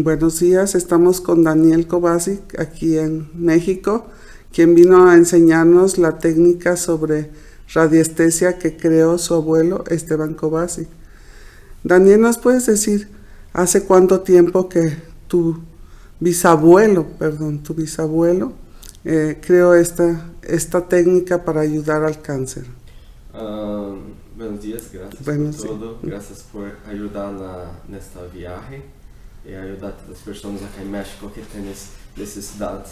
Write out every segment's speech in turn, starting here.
Buenos días, estamos con Daniel Kovacic aquí en México, quien vino a enseñarnos la técnica sobre radiestesia que creó su abuelo Esteban Kovacic. Daniel, ¿nos puedes decir hace cuánto tiempo que tu bisabuelo creó esta técnica para ayudar al cáncer? Buenos días, gracias por todo, gracias por ayudar nesta viagem e ajudar as pessoas aqui em México que têm necessidade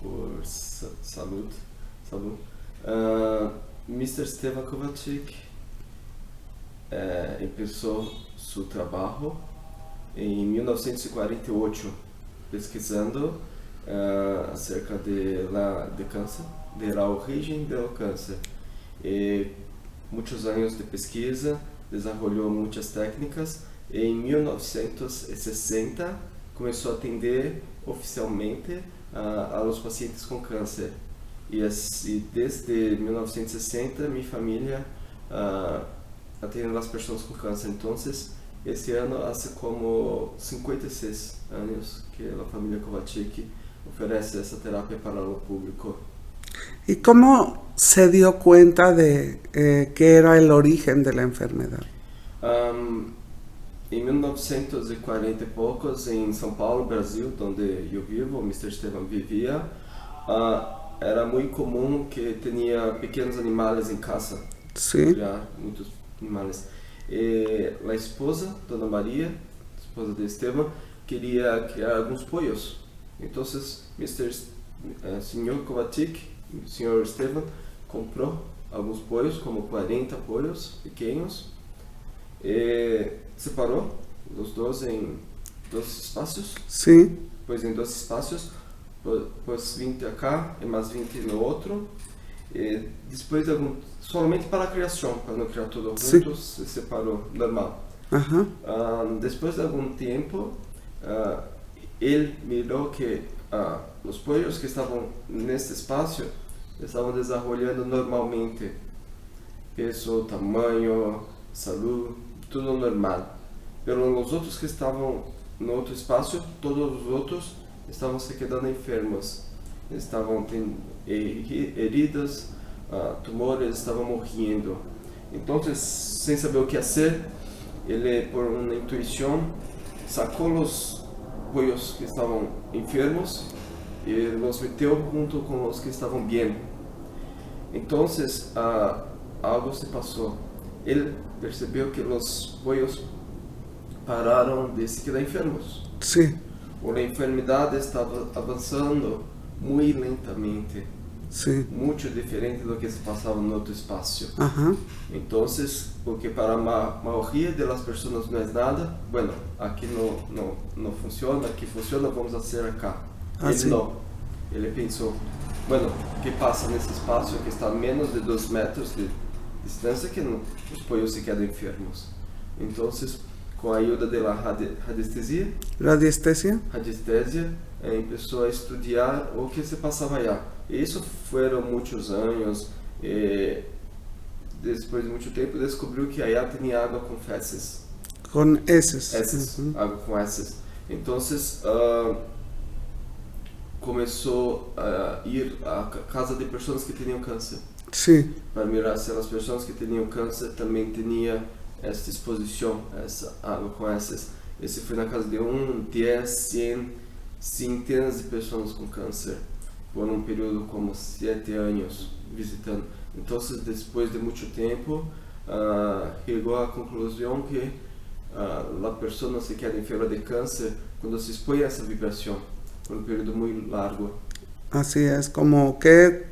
por saúde. Mr. Esteban Kovacic começou seu trabalho em 1948 pesquisando acerca de câncer, da origem do câncer. E muitos anos de pesquisa, desenvolveu muitas técnicas e em 1960 começou a atender oficialmente a los pacientes com câncer. E desde 1960 minha família atende as pessoas com câncer. Então, esse ano há como 56 anos que a família Kovacic oferece essa terapia para o público. ¿Y cómo se dio cuenta de que era el origen de la enfermedad? Em 1940 e poucos, em São Paulo, Brasil, onde eu vivo, o Mr. Esteban vivia, era muito comum que tinha pequenos animais em casa. Sim. Muitos animais. E a esposa, Dona Maria, esposa de Esteban, queria criar alguns pollos. Então, Sr. Kovacic, o Sr. Esteban, comprou alguns pollos, como 40 pollos pequenos, e separou os dois em dois espaços. Sim. Pois em dois espaços, pôs 20 acá e mais 20 no outro. E depois somente para a criação, para não criar tudo juntos, se separou normal. Depois de algum tempo, ele mirou que os pollos que estavam nesse espaço estavam desenvolvendo normalmente, peso, tamanho, saúde, tudo normal. Mas os outros que estavam no outro espaço, todos os outros estavam se quedando enfermos, estavam tendo heridas, tumores, estavam morrendo. Então, sem saber o que fazer, ele, por uma intuição, sacou os pollos que estavam enfermos e los meteu junto com os que estavam bem. Então, algo se passou. Ele percebeu que os pollos pararam de se quedar enfermos. Sim. A enfermidade estava avançando muito lentamente. Sim. Muito diferente do que se passava no outro espaço. Então, porque para a maioria das pessoas não é nada, bueno, aqui não funciona, aqui funciona, vamos fazer acá. Ele não. Ele pensou, bueno, o que passa nesse espaço que está a menos de 2 metros de distância que os pollos se quedam enfermos. Então, com a ajuda da radiestesia, começou a estudar o que se passava lá. E isso foram muitos anos. E depois de muito tempo, descobriu que allá tinha água com fezes. Com heces. Água com heces. Então, começou a ir à casa de pessoas que tinham câncer. Sim. Para mirar se as pessoas que tinham câncer também tinham essa exposição, essa água com heces. Esse foi na casa de 10, 100, centenas de pessoas com câncer. Por um período como 7 anos visitando. Então, depois de muito tempo, chegou à conclusão que a pessoa se queda enferma de câncer quando se expõe a essa vibração por um período muito largo. Así es, como que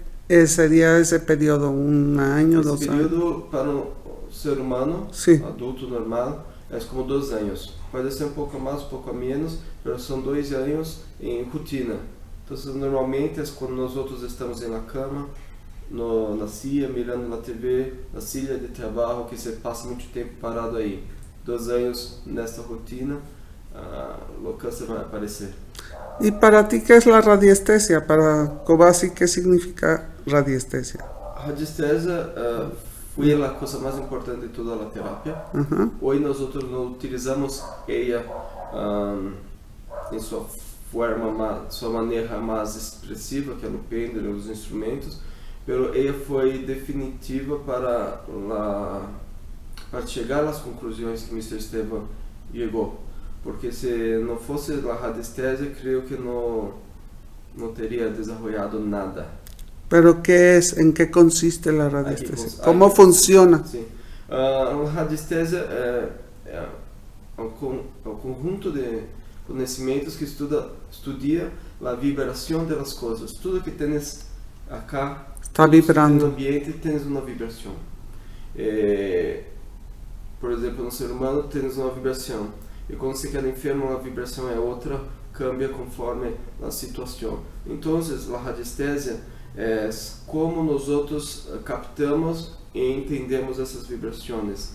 sería ese periodo, un año, 2 años. Esse período para um ser humano, adulto normal, é como 2 anos. Pode ser um pouco mais, um pouco menos, mas são 2 anos em rotina. Então, normalmente é quando nós outros estamos na cama, na silla, mirando na TV, na silla de trabalho, que você passa muito tempo parado aí. 2 anos nesta rotina, o câncer vai aparecer. ¿Y para ti qué es la radiestesia? Para Kovacic, ¿qué significa radiestesia? Radiestesia foi a coisa mais importante de toda a terapia. Hoje nós outros não utilizamos ela em sua forma, sua maneira mais expressiva, que é no pêndulo e os instrumentos, pero ela foi definitiva para chegar às conclusões que Mr. Esteban chegou, porque se não fosse a radiestesia, creio que não teria desenvolvido nada. Pero ¿qué es? ¿En qué consiste la radiestesia? ¿Cómo funciona? Sim. A radiestesia é um conjunto de conhecimentos que estudia a vibração das coisas. Tudo que tens acá está vibrando. No ambiente tens uma vibração. Por exemplo, no ser humano tens uma vibração. E quando você queda enfermo, a vibração é outra, cambia conforme a situação. Então, a radiestesia é como nós outros captamos e entendemos essas vibrações.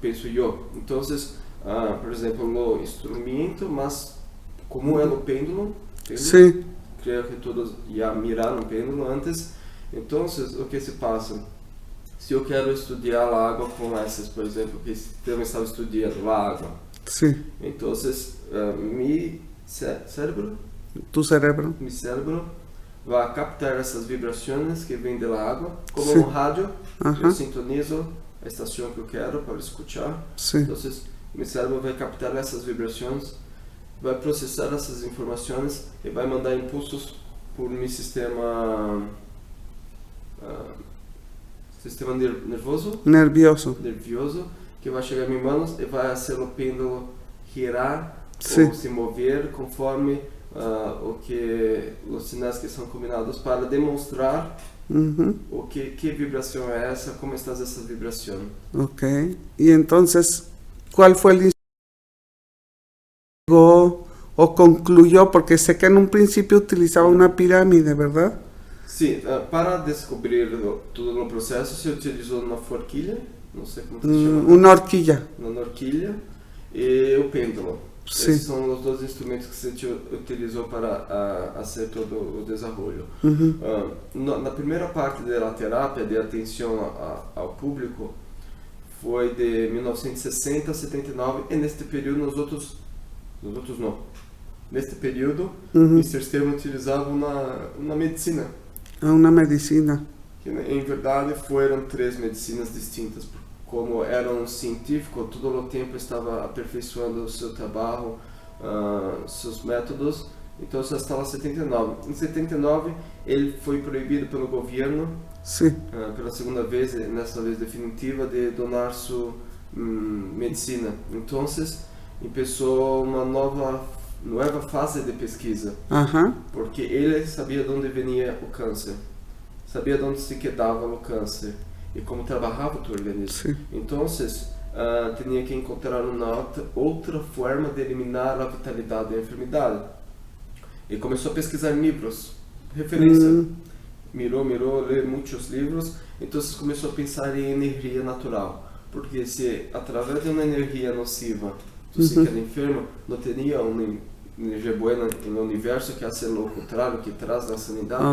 Penso eu. Então, por exemplo, o instrumento, mas como é o pêndulo, Sim. creio que todos já miraram o pêndulo antes. Então, o que se passa? Se eu quero estudar a água com essas, por exemplo, que eu estava estudando a água. Sim. Então, mi cérebro vai captar essas vibrações que vêm da água, como um rádio. Eu sintonizo a estação que eu quero para escutar. Sim. Então, meu cérebro vai captar essas vibrações, vai processar essas informações e vai mandar impulsos por meu sistema nervioso, que vai chegar em minhas mãos e vai fazer o pêndulo girar ou se mover conforme os sinais que são combinados para demonstrar que vibração é essa, como está essa vibração. Ok. E então, qual foi o instrumento que llegó o concluyó? Porque sé que en un principio utilizaba una pirámide, ¿verdad? Sim, para descobrir todo o processo se utilizou uma forquilha, não sei como se chama. Uma horquilha. Uma horquilha e o pêndulo. Sim. Esses são os dois instrumentos que se utilizou para fazer todo o desenvolvimento. Na primeira parte da terapia de atenção ao público foi de 1960 a 79 e neste período nós outros não. Neste período, Mr. Esteban utilizava uma medicina. Uma medicina. Que, em verdade, foram 3 medicinas distintas. Como era um científico, todo o tempo estava aperfeiçoando o seu trabalho, seus métodos. Então, já estava em 79. Em 79, ele foi proibido pelo governo, pela segunda vez, nessa vez definitiva, de donar sua medicina. Então, começou uma nova fase de pesquisa, porque ele sabia de onde vinha o câncer, sabia de onde se quedava o câncer e como trabalhava o teu organismo. Então, tinha que encontrar uma outra forma de eliminar a vitalidade da enfermidade. E começou a pesquisar livros, referência. Mirou, leu muitos livros, então começou a pensar em energia natural, porque se através de uma energia nociva tu se queda enfermo, não teria uma energia boa no universo que hace o contrário, que traz a sanidade.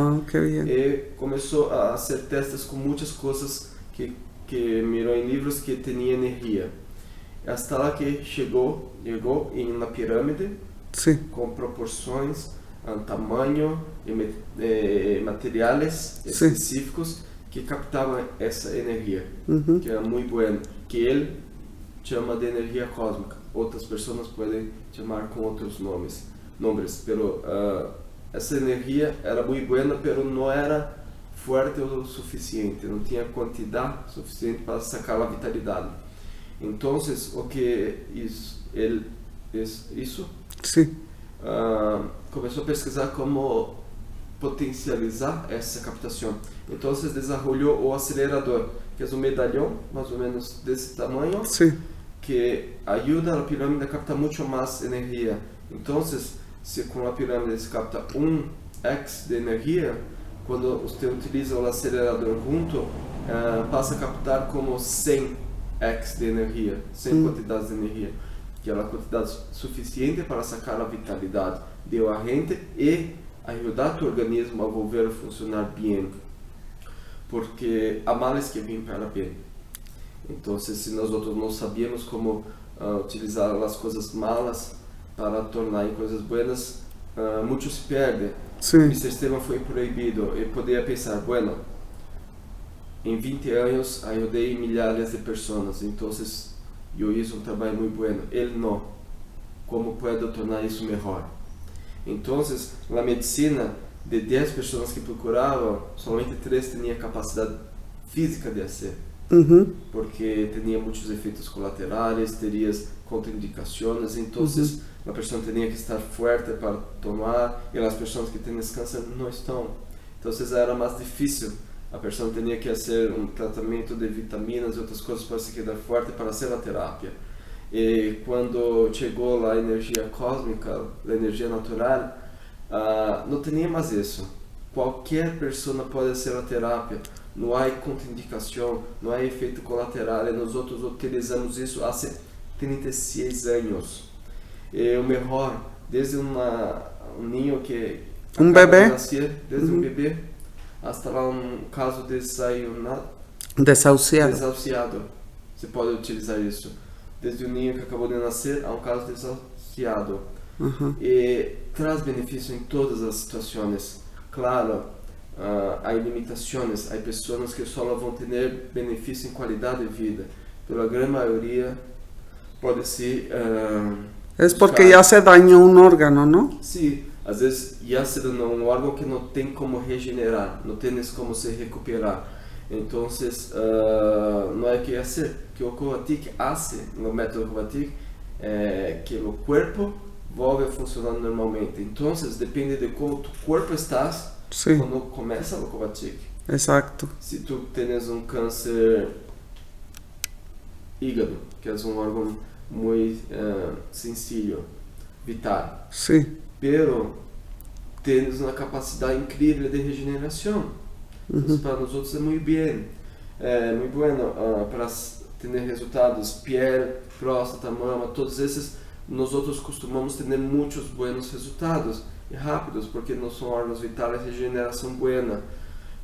E começou a fazer testes com muitas coisas que mirou em livros que tinha energia. Hasta lá que chegou em uma pirâmide com proporções, tamanho e materiais específicos que captavam essa energia, que era muito boa, que ele chama de energia cósmica. Outras pessoas podem chamar com outros nomes, pero essa energia era muito boa, pero não era forte o suficiente, não tinha quantidade suficiente para sacar a vitalidade. Então, o que ele começou a pesquisar como potencializar essa captação. Então, desenvolveu o acelerador, que é um medalhão, mais ou menos desse tamanho, que ajuda a pirâmide a captar muito mais energia. Então, se com a pirâmide se capta 1x de energia, quando você utiliza o acelerador junto, passa a captar como 100x de energia, 100 quantidades de energia, que é a quantidade suficiente para sacar a vitalidade do agente e ajudar o organismo a volver a funcionar bem, porque há males que vêm para bem. Então, se nós outros não sabíamos como utilizar as coisas malas para tornar em coisas buenas, muito se perde. Sim. Esse sistema foi proibido. Eu poderia pensar, bueno, em 20 anos ajudei milhares de pessoas, então eu fiz um trabalho muito bueno. Ele não. Como posso tornar isso melhor? Então, a medicina, de 10 pessoas que procuravam, somente 3 tinham capacidade física de fazer. Porque tinha muitos efeitos colaterais, teria contraindicações, então a pessoa tinha que estar forte para tomar, e as pessoas que têm câncer não estão. Então era mais difícil. A pessoa tinha que fazer um tratamento de vitaminas e outras coisas para se quedar forte para fazer a terapia. E quando chegou a energia cósmica, a energia natural, não tinha mais isso. Qualquer pessoa pode fazer a terapia. Não há contraindicação, não há efeito colateral. E nós outros utilizamos isso há 36 anos. E o melhor, desde um ninho que bebê, nascer, desde um bebê, até lá um caso de sair desahuciado. Você pode utilizar isso. Desde o ninho que acabou de nascer a um caso desahuciado. E traz benefício em todas as situações. Claro, há limitações, há pessoas que só vão ter benefício em qualidade de vida. Pela grande maioria, pode ser... é porque já se dañou um órgão, não? Sim, às vezes já se dañou um órgão que não tem como regenerar, não tem como se recuperar. Então, não é que fazer. Que o Covatic hace, no método Covatic, é que o corpo volve a funcionar normalmente. Então, depende de como tu corpo estás quando começa o Covatic. Exato. Se tu tens um câncer hígado, que é um órgão muito sensível, vital. Sim. Pero tens uma capacidade incrível de regeneração. Então, para nós outros é muito bem. É muito bueno para ter resultados, pele, próstata, mama, todos esses, nós outros costumamos ter muitos buenos resultados e rápidos, porque não são órgãos vitais de regeneração buena.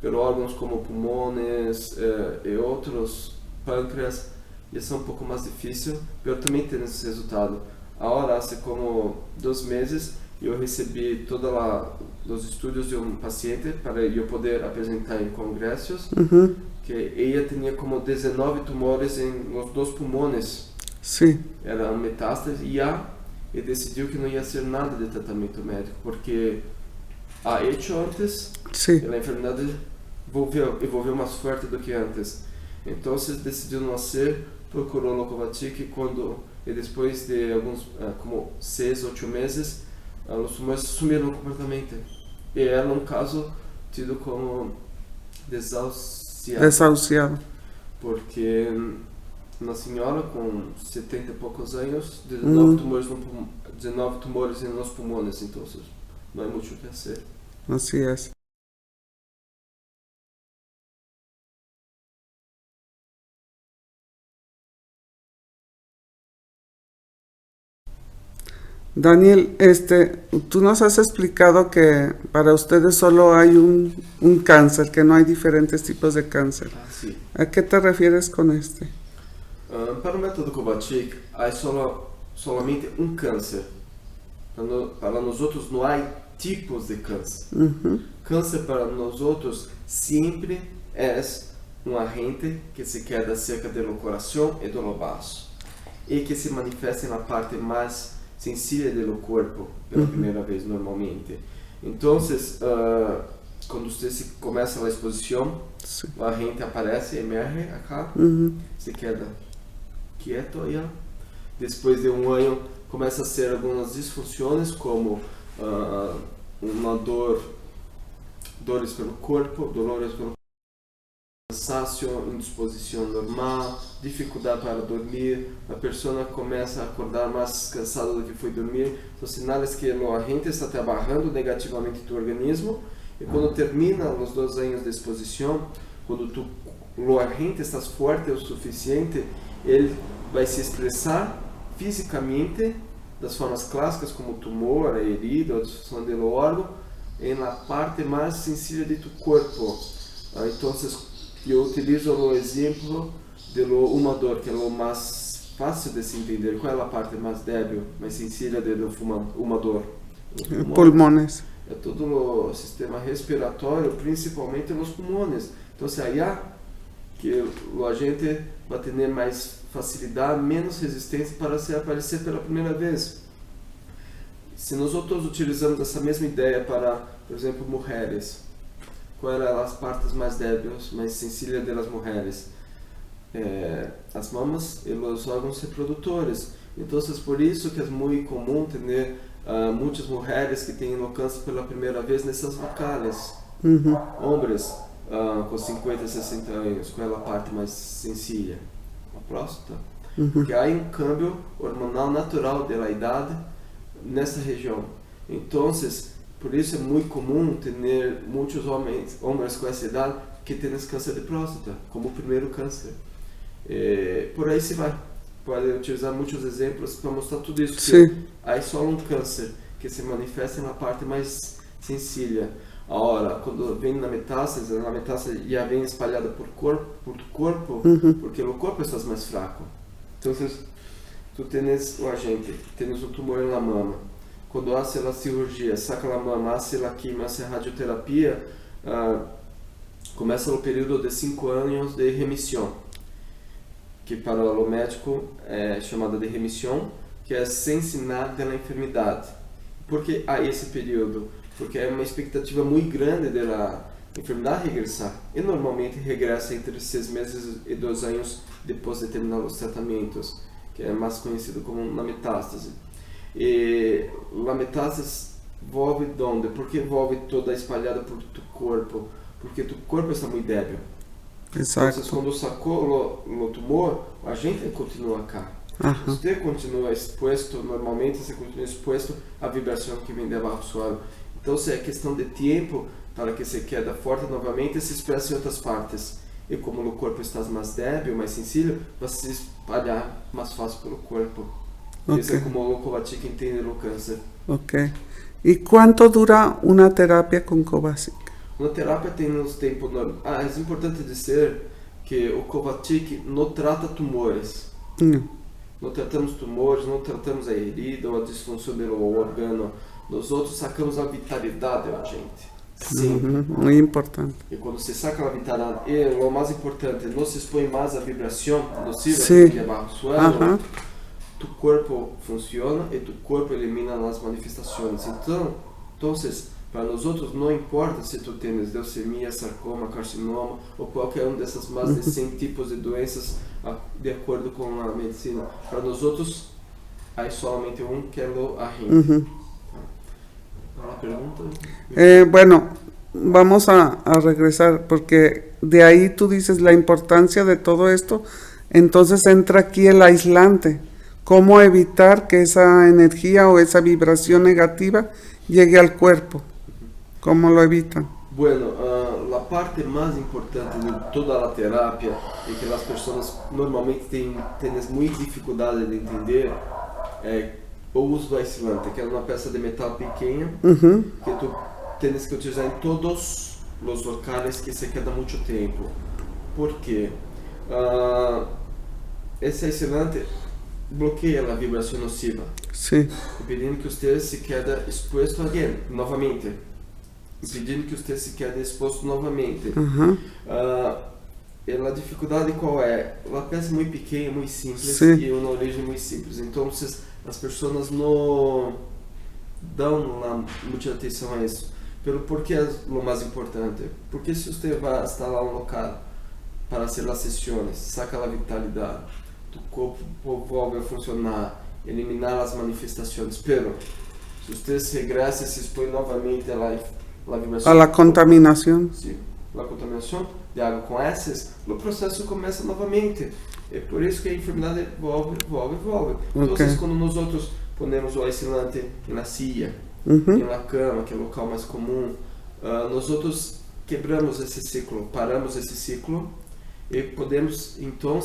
Pero órgãos como pulmões e outros, pâncreas, eles são um pouco mais difíceis, mas também tem esse resultado. Agora, há como 2 meses, eu recebi todos os estudos de um paciente para eu poder apresentar em congressos, que ela tinha como 19 tumores nos 2 pulmões. Sim. Era uma metástase e decidiu que não ia ser nada de tratamento médico, porque a hecho antes, a enfermidade evolveu mais forte do que antes. Então, decidiu não ser, procurou o Covatic e depois de alguns, como 6, 8 meses, os tumores sumiram completamente. E era um caso tido como desahuciado. Porque uma senhora com 70 e poucos anos, 19 tumores nos pulmões, então não é muito o que fazer. Assim é. Daniel, tú nos has explicado que para ustedes solo hay un cáncer, que no hay diferentes tipos de cáncer. Sí. ¿A qué te refieres con este? Para o método Covatic, há solamente um câncer. Para nós outros não há tipos de câncer. Câncer para nós outros sempre é um agente que se queda cerca do coração e do baço e que se manifesta na parte mais sensível do corpo pela primeira vez normalmente. Então, quando você começa a exposição, o agente aparece, emerge acá, se queda quieto aí. Depois de um ano, começa a ser algumas disfunções, como uma dores pelo corpo, dolores pelo cansaço, indisposição normal, dificuldade para dormir, a pessoa começa a acordar mais cansada do que foi dormir. São sinais que o agente está trabalhando negativamente no organismo, e quando termina os 2 anos de exposição, quando o agente está forte o suficiente, ele vai se expressar fisicamente das formas clássicas, como tumor, herida, disfunção do órgão, na parte mais sensível de tu corpo. Então, eu utilizo o exemplo de uma dor que é o mais fácil de se entender. Qual é a parte mais débil, mais sencilla do fumador? Pulmones. É todo o sistema respiratório, principalmente nos pulmones. Então, allá que o agente vai ter mais facilidade, menos resistência para se aparecer pela primeira vez. Se nós outros utilizamos essa mesma ideia para, por exemplo, mulheres, quais eram as partes mais débeis, mais sensíveis das mulheres? As mamas e os órgãos reprodutores. Então, por isso que é muito comum ter muitas mulheres que têm câncer pela primeira vez nessas locais. Homens com 50, 60 anos, qual é a parte mais sensível? A próstata. Porque há câmbio hormonal natural da idade nessa região. Então, por isso é muito comum ter muitos homens com essa idade que têm câncer de próstata, como o primeiro câncer. Por aí se vai. Pode utilizar muitos exemplos para mostrar tudo isso. Que há só câncer que se manifesta na parte mais sensível. Agora, quando vem na metástase já vem espalhada por corpo, porque o corpo está mais fraco. Então, tu tens o agente, tens um tumor na mama. Quando hace a cirurgia, saca a mama, hace a quimio, hace a radioterapia, começa o período de 5 anos de remissão, que para o médico é chamada de remissão, que é sem sinal da enfermidade. Por que há esse período? Porque é uma expectativa muito grande da enfermidade regressar. E normalmente regressa entre 6 meses e 2 anos depois de terminar os tratamentos, que é mais conhecido como na metástase. E a metástase envolve onde? Porque envolve toda espalhada por tu corpo, porque tu corpo está muito débil. Exato. Então, quando sacou o tumor, a gente continua cá. Você continua exposto, normalmente você continua exposto à vibração que vem debaixo do solo. Então, é questão de tempo para que se queda forte novamente e se expresse em outras partes. E como o corpo está mais débil, mais sensível, vai se espalhar mais fácil pelo corpo. Isso é como o Kovacic entende o câncer. Ok. E quanto dura uma terapia com Kovacic? Uma terapia tem uns tempos normais. É importante dizer que o Kovacic não trata tumores. Não tratamos tumores, não tratamos a herida ou a disfunção do órgão. Nós outros sacamos a vitalidade da gente. Sim. Muito importante. E quando se saca a vitalidade, e o mais importante, não se expõe mais a vibração nociva que abaixo do suelo, tu corpo funciona e tu corpo elimina as manifestações. Então, para nós outros não importa se tu tens leucemia, sarcoma, carcinoma ou qualquer dessas mais de 100 tipos de doenças de acordo com a medicina. Para nós outros, há somente que é o agente. ¿La pregunta? Bueno, vamos a regresar porque de ahí tú dices la importancia de todo esto. Entonces entra aquí el aislante. ¿Cómo evitar que esa energía o esa vibración negativa llegue al cuerpo? ¿Cómo lo evitan? Bueno, la parte más importante de toda la terapia y que las personas normalmente tienen mucha dificultad de entender o uso do aislante, que é uma peça de metal pequena que tu tens que utilizar em todos os locais que se queda muito tempo. Por quê? Esse aislante bloqueia a vibração nociva, impedindo que você se quede exposto novamente, impedindo que você se quede exposto novamente. E a dificuldade qual é? A peça é muito pequena, muito simples e uma origem muito simples. Então, as pessoas não dão muita atenção a isso. Por que é o mais importante? Porque se você vai estar lá no local para fazer as sessões, saca a vitalidade, o corpo volta a funcionar, eliminar as manifestações. Pero, se você se regressa e se expõe novamente a vibração, a la contaminação. Sim, a contaminação de água com heces, o processo começa novamente. É por isso que a enfermidade volve. Então, quando nós outros ponemos o aislante na silla, na cama, que é o local mais comum, nós outros quebramos esse ciclo, paramos esse ciclo e podemos, então,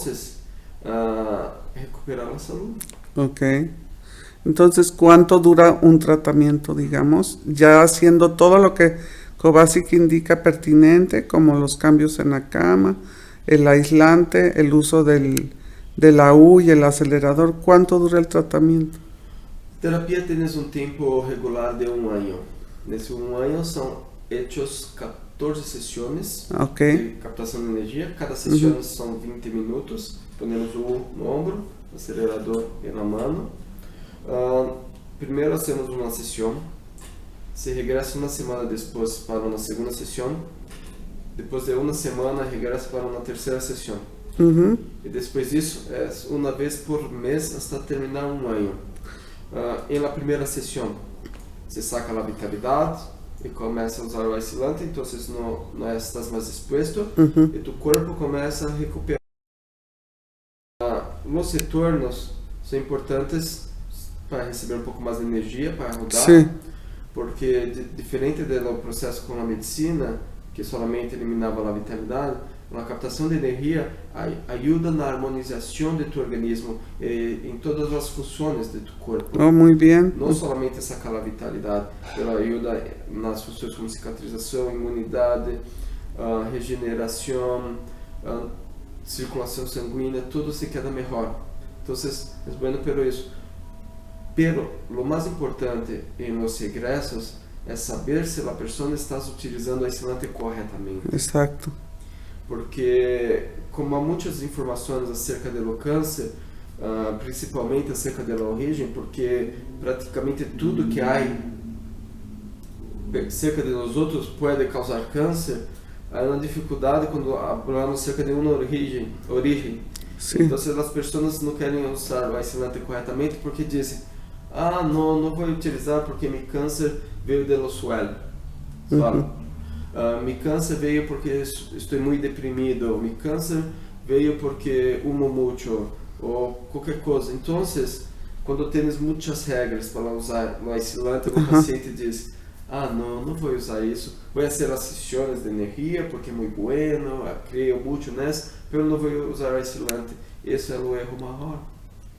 recuperar a saúde. Ok. Entonces, ¿cuánto dura un tratamiento, digamos? Ya haciendo todo lo que Kovacic indica pertinente, como los cambios en la cama, el aislante, el uso del de la U y el acelerador, ¿cuánto dura el tratamiento? Terapia tienes un tiempo regular de 1 año. Nesse 1 año son hechos 14 sesiones de captación de energía. Cada sesión son 20 minutos. Ponemos U no ombro, acelerador en la mano. Primero hacemos una sesión. Se regresa una semana después para una segunda sesión. Después de una semana regresa para una tercera sesión. Y después de eso es una vez por mes hasta terminar 1 año. En la primera sesión se saca la vitalidad y comienza a usar el aislante, entonces no estás más expuesto y tu cuerpo comienza a recuperar. Los retornos son importantes para recibir un poco más de energía, para rodar, porque diferente del proceso con la medicina, que solamente eliminaba la vitalidad, la captación de energía ayuda en la armonización de tu organismo en todas las funciones de tu cuerpo. Muy bien. No solamente sacar la vitalidad, pero ayuda en las funciones como cicatrización, inmunidad, regeneración, circulación sanguínea, todo se queda mejor. Entonces es bueno pero eso. Pero lo más importante en los egresos es saber si la persona está utilizando el aislante correctamente. Exacto. Porque como há muitas informações acerca do câncer, principalmente acerca da origem, porque praticamente tudo que há cerca de nós outros pode causar câncer, há uma dificuldade quando falamos acerca de uma origem. Então, as pessoas não querem usar o aislante corretamente porque dizem: não vou utilizar porque meu câncer veio do suelo. Mi câncer veio porque estou muito deprimido, mi câncer veio porque humo mucho, ou qualquer coisa. Então, quando temos muitas regras para usar o aislante, o paciente diz: não vou usar isso, vou fazer as sessões de energia porque é muito bueno, creio muito nisso, mas não vou usar o aislante. Esse é o erro maior.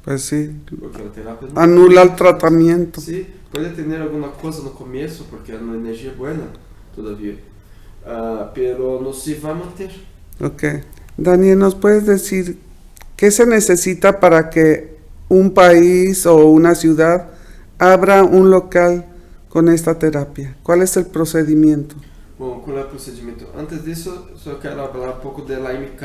Pues sí, porque a terapia anula el tratamiento. Sí, puede tener alguna cosa no comienzo porque la energía es buena todavía. Pero no se va a mantener. Ok. Daniel, ¿nos puedes decir qué se necesita para que un país o una ciudad abra un local con esta terapia? ¿Cuál es el procedimiento? Bom, qual é o procedimento? Antes disso, só quero falar um pouco da MK,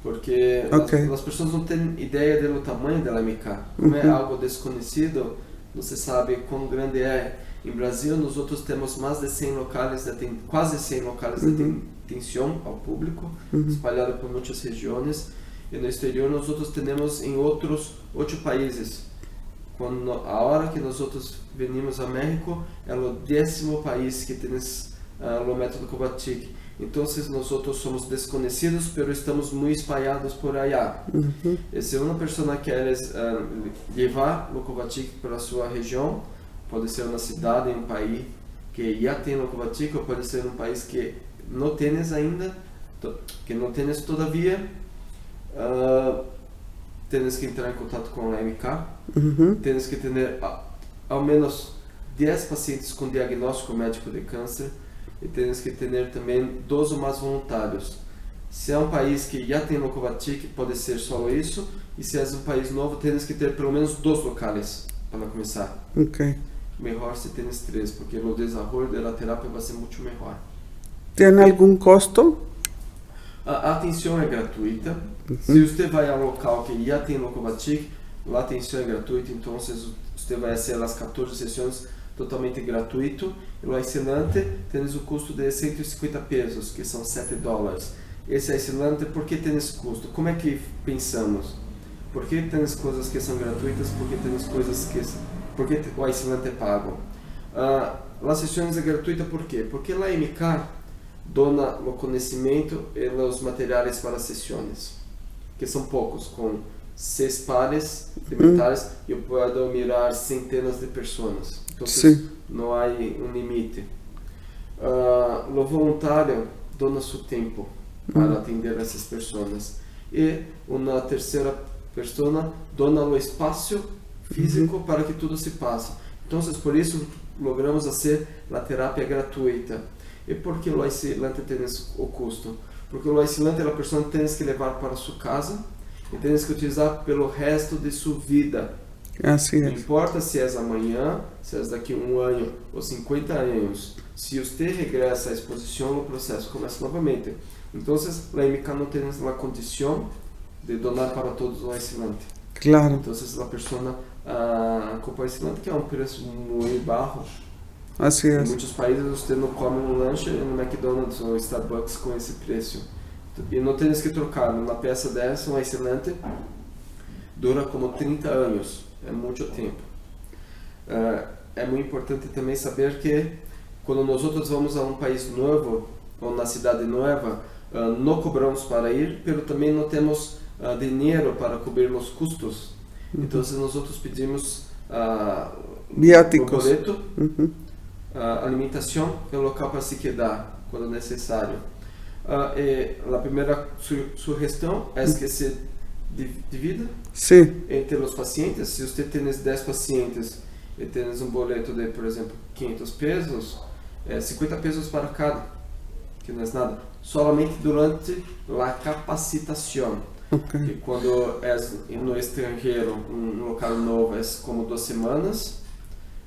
porque as pessoas não têm ideia do tamanho da MK. Como é algo desconhecido, não se sabe quão grande é. Em Brasil, nós outros temos mais de 100 locais, quase 100 locais de atenção ao público, espalhados por muitas regiões. E no exterior, nós outros temos em outros 8 países. Quando a hora que nós outros venimos a México, é o 10º país que tem o método Covatic. Então, nós outros somos desconhecidos, mas estamos muito espalhados por allá. E se uma pessoa quer levar o Covatic para a sua região, pode ser uma cidade, um país que já tem o Covatic, ou pode ser um país que não tens ainda, que não tens todavia, tens que entrar em contato com a MK, tens que ter ao menos 10 pacientes com diagnóstico médico de câncer e tens que ter também 2 ou mais voluntários. Se é um país que já tem o Covatic, pode ser só isso, e se é um país novo, tens que ter pelo menos 2 locais para começar. Ok. Melhor se tens 3, porque o desenvolvimento da terapia vai ser muito melhor. Tem algum custo? A atenção é gratuita. Se você vai ao local que já tem o Covatic, a atenção é gratuita, então você vai fazer as 14 sessões totalmente gratuito. E o aislante tem o custo de 150 pesos, que são $7. Esse aislante, por que tem esse custo? Como é que pensamos? Por que tem coisas que são gratuitas? Por que tem coisas que... Por que o aislante é pago? As sessões é gratuita por quê? Porque a MK dona o conhecimento e os materiais para as sessões, que são poucos, com 6 pares de metais, eu posso mirar centenas de pessoas. Então, não há limite. O voluntário dona seu tempo para atender essas pessoas. E uma terceira pessoa dona o espaço físico para que tudo se passe. Então, por isso, logramos fazer a terapia gratuita. E por que o aislante tem o custo? Porque o aislante a pessoa tem que levar para sua casa e tens que utilizar pelo resto de sua vida. Así Não es. importa se é amanhã, se é daqui a um ano ou 50 anos. Se você regressa à exposição, o processo começa novamente. Então, a MK não tem a condição de donar para todos o aislante. Claro. Então, a pessoa compra o aislante, que é um preço muito baixo. Así Em es. muitos países, você não come um lanche no McDonald's ou Starbucks com esse preço. E não tens que trocar. Uma peça dessa, um aislante, dura como 30 anos. É muito tempo. É muito importante também saber que quando nós vamos a um país novo ou na cidade nova, não cobramos para ir, mas também não temos dinheiro para cobrir os custos. Então nós pedimos Viáticos. boleto, alimentação e o local para se quedar quando necessário. A primeira sugestão é que se divida Sí. entre os pacientes. Se você tem 10 pacientes e tem um boleto de, por exemplo, 500 pesos, 50 pesos para cada, que não é nada, solamente durante a capacitação. Okay. E quando é no estrangeiro, um local novo, é como 2 semanas,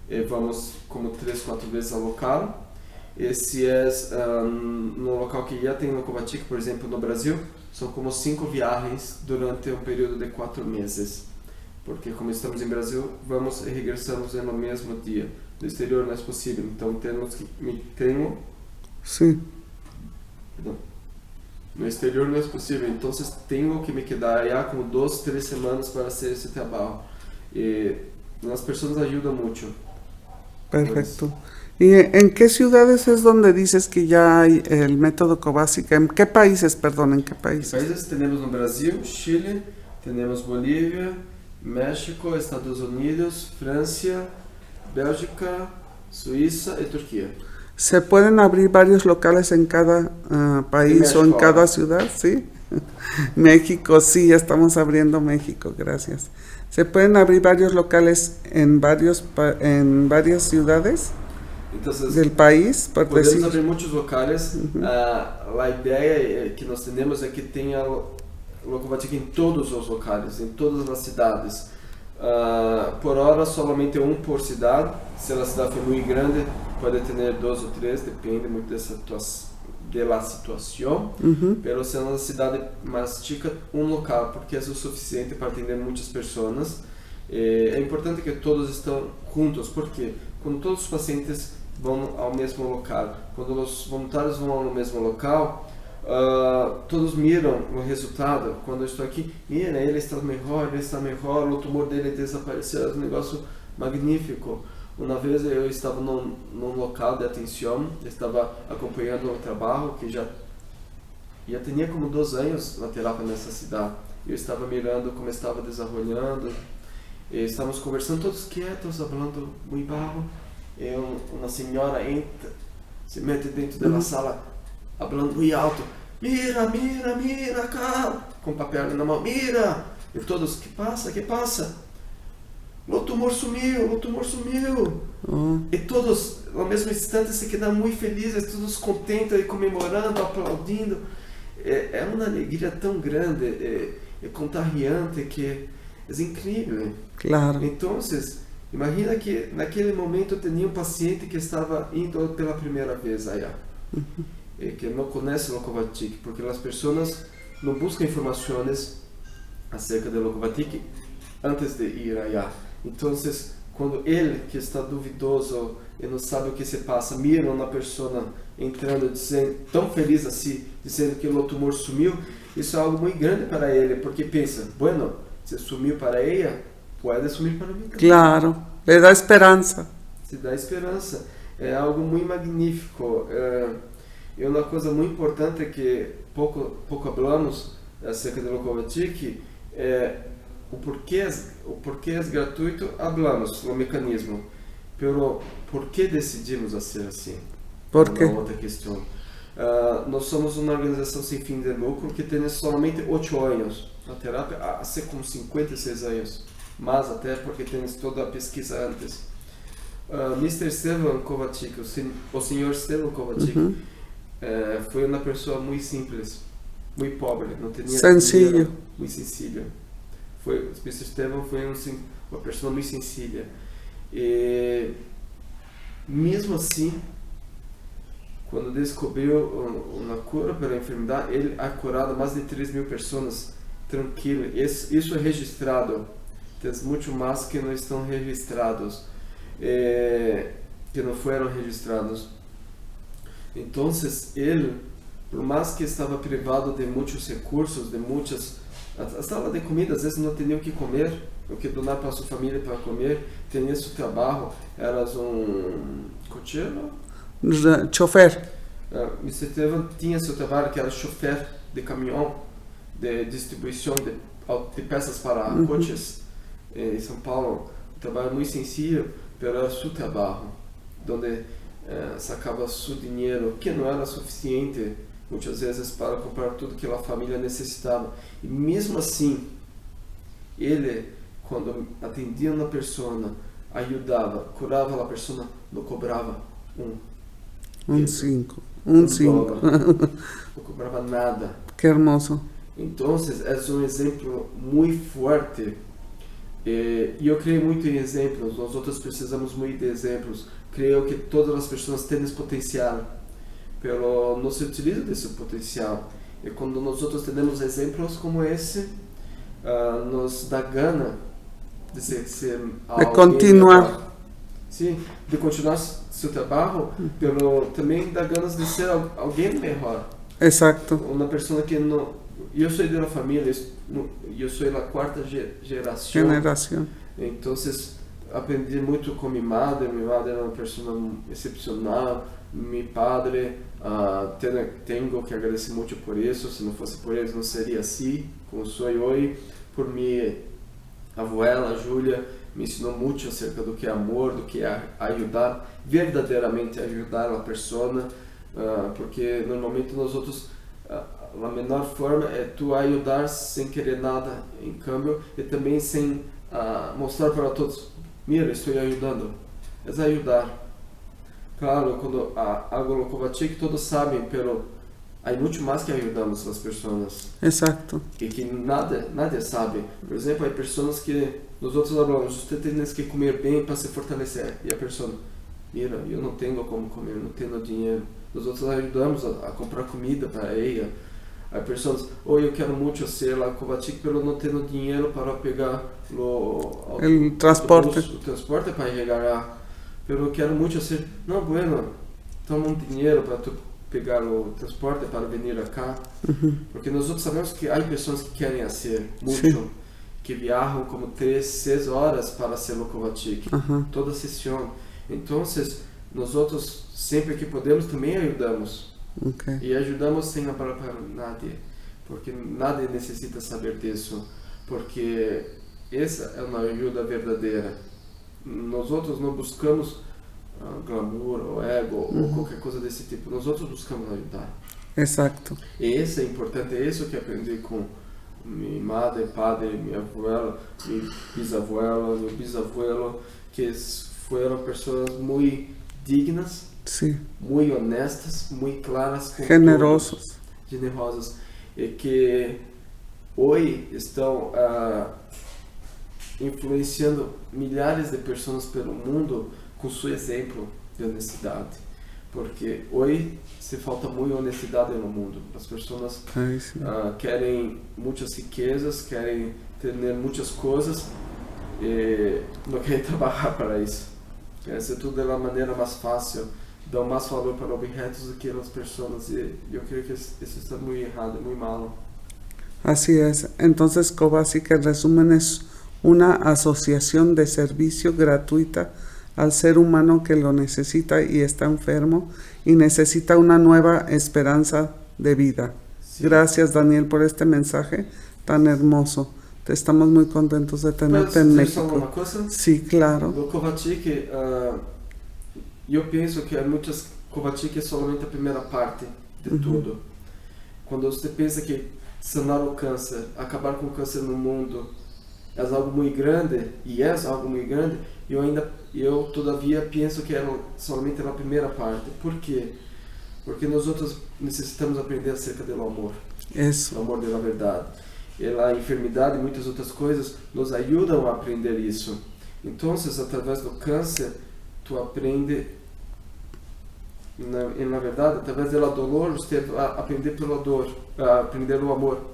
e vamos como 3, 4 vezes ao local. E se é no local que já tem Lokovatic, por exemplo, no Brasil, são como 5 viagens durante um período de 4 meses. Porque como estamos em Brasil, vamos e regressamos no mesmo dia. No exterior não é possível, então Sí. No exterior não é possível, então tenho que me quedar já como 2, 3 semanas para fazer esse trabalho. E as pessoas ajudam muito. Perfecto. ¿Y en qué ciudades es donde dices que ya hay el método Kovacic? ¿En qué países, perdón, en qué países? Países temos no Brasil, Chile, temos Bolívia, México, Estados Unidos, Francia, Bélgica, Suiza y Turquía. ¿Se pueden abrir varios locales en cada país o en cada ciudad? Sí. México, sí, ya estamos abriendo México, gracias. ¿Se pueden abrir varios locales en varias ciudades del país? Podemos abrir muitos locales. A ideia que nós temos é que tenha Lokovatic em todos os locais, em todas as cidades. Por hora, somente um por cidade. Se a cidade for muito grande, pode ter 2 ou 3, depende muito da situação. Pero se é uma cidade mais chica, um local, porque é o suficiente para atender muitas pessoas. É importante que todos estão juntos, porque quando todos os pacientes vão ao mesmo local, quando os voluntários vão ao mesmo local, todos miram o resultado. Quando eu estou aqui, mira, ele está melhor, o tumor dele desapareceu, é um negócio magnífico. Uma vez eu estava num local de atenção, estava acompanhando o trabalho que já tinha como 2 anos na terapia nessa cidade. Eu estava mirando como estava desenvolvendo, e estávamos conversando todos quietos, falando muito baixo. E uma senhora entra, se mete dentro da sala, falando muito alto. Mira, mira, mira, cara, com papel na mão, mira. E todos, que passa? O tumor sumiu. E todos, ao mesmo instante, se quedam muito felizes, todos contentes e comemorando, aplaudindo. É uma alegria tão grande, é contagiante, que é incrível. Claro. Então, imagina que naquele momento tinha um paciente que estava indo pela primeira vez allá, que não conhece Lokovatic, porque as pessoas não buscam informações acerca de Lokovatic antes de ir allá. Então, quando ele, que está duvidoso e não sabe o que se passa, mira uma pessoa entrando, dizendo, tão feliz assim, dizendo que o tumor sumiu, isso é algo muito grande para ele, porque pensa, bueno, se sumiu para ela, pode sumir para mim também. Claro, le dá esperança. Se dá esperança. É algo muito magnífico. E uma coisa muito importante que pouco falamos acerca do Lokovatic é o porquê é gratuito. Falamos o mecanismo, pero por que decidimos ser assim? Por quê? Uma outra questão. Nós somos uma organização sem fim de lucro que tem somente 8 anos. A terapia há como 56 anos, mas até porque temos toda a pesquisa antes. Mr. Stefan Kovacic, o senhor Stefan Kovacic, foi uma pessoa muito simples. muito pobre, não tinha sencillo, dinheiro, muito sencillo. O Mr. Esteban foi uma pessoa muito sencilla. E mesmo assim, quando descobriu uma cura para a enfermidade, ele ha curado mais de 3.000 pessoas tranquilo. Isso é registrado. Tem muito mais que não estão registrados, que não foram registrados. Então, ele, por mais que estava privado de muitos recursos, de muitas, a sala de comida, às vezes não tinha o que comer, o que donar para sua família para comer, tinha seu trabalho, eras cocheiro? Chofer. Mr. Esteban tinha seu trabalho, que era chofer de caminhão, de distribuição de peças para coches em São Paulo. Um trabalho muito sencillo, mas era seu trabalho, onde sacava seu dinheiro, que não era suficiente muitas vezes para comprar tudo que a família necessitava. E mesmo assim, ele, quando atendia uma pessoa, ajudava, curava a pessoa, não cobrava $5. Não cobrava nada. Que hermoso. Então, é um exemplo muito forte. E eu creio muito em exemplos. Nós outros precisamos muito de exemplos. Creio que todas as pessoas têm esse potencial, pero não se utiliza desse potencial. E quando nós outros temos exemplos como esse, nos dá gana de ser de continuar. Sim, de continuar seu trabalho, pero também dá ganas de ser alguém melhor. Exato. Uma pessoa que não... Eu sou de uma família, eu sou da quarta geração. Então, aprendi muito com minha madre. Minha madre era uma pessoa excepcional. Meu padre, tenho que agradecer muito por isso. Se não fosse por eles, não seria assim como sou hoje. Por minha abuela, Júlia, me ensinou muito acerca do que é amor, do que é ajudar, verdadeiramente ajudar a pessoa, porque normalmente nós outros, a menor forma é tu ajudar sem querer nada em câmbio e também sem mostrar para todos, mira, estou ajudando, é ajudar. Claro, quando algo Lokovačik todos sabem, pero há muito mais que ajudamos as pessoas. Exato. E que nada sabe. Por exemplo, há pessoas que nós outros falamos, você tem que comer bem para se fortalecer. E a pessoa, mira, eu não tenho como comer, não tenho dinheiro. Nós outros ajudamos a comprar comida para ela. Há pessoas, eu quero muito ser Lokovačik, mas não tenho dinheiro para pegar o transporte para chegar lá. Mas eu quero muito ser, não, bueno, toma dinheiro para tu pegar o transporte para vir acá, porque nós outros sabemos que há pessoas que querem ser muito, que viajam como 3, 6 horas para ser Lokovačik, toda a sessão. Então, nós outros sempre que podemos também ajudamos, e ajudamos sem falar para nadie, porque nadie necessita saber disso, porque essa é uma ajuda verdadeira. Nós outros não buscamos glamour ou ego ou qualquer coisa desse tipo. Nós outros buscamos ajudar. Exato. E isso é importante, é isso que aprendi com minha madre, padre, minha abuela, minha bisabuela, meu bisabuelo, que foram pessoas muito dignas, muito honestas, muito claras, generosas, e que hoje estão influenciando milhares de pessoas pelo mundo com seu exemplo de honestidade, porque hoje se falta muito honestidade no mundo. As pessoas querem muitas riquezas, querem ter muitas coisas e não querem trabalhar para isso. Querem ser tudo da maneira mais fácil, dão mais valor para objetos do que as pessoas, e eu creio que isso está muito errado, muito malo. Así es. Entonces, Kovačik, en resumen, es una asociación de servicio gratuita al ser humano que lo necesita y está enfermo y necesita una nueva esperanza de vida. Gracias, Daniel, por este mensaje tan hermoso. Estamos muy contentos de tenerte en México. ¿Puedo decir una cosa? Sí, claro. Lo Kovačik, yo pienso que hay muchas Kovačik es solamente la primera parte de todo. Cuando usted piensa que sanar o câncer, acabar com o câncer no mundo é algo muito grande, e é algo muito grande, eu todavia penso que é somente a primeira parte. Por quê? Porque nós outros necessitamos aprender acerca do amor. Isso. O amor da verdade. E a enfermidade e muitas outras coisas nos ajudam a aprender isso. Então, através do câncer, tu aprende, na verdade, através da dor, você aprender pela dor, aprender o amor.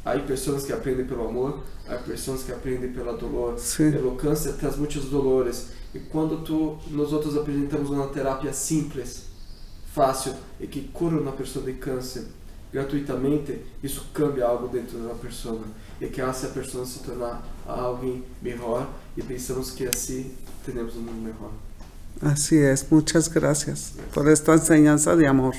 Há pessoas que aprendem pelo amor, há pessoas que aprendem pela dor. O câncer traz muitos dolores. E quando nós outros apresentamos uma terapia simples, fácil, e que cura uma pessoa de câncer gratuitamente, isso cambia algo dentro da pessoa. E que hace a pessoa se tornar alguém melhor. E pensamos que assim teremos um mundo melhor. Así es. Muchas gracias por esta enseñanza de amor.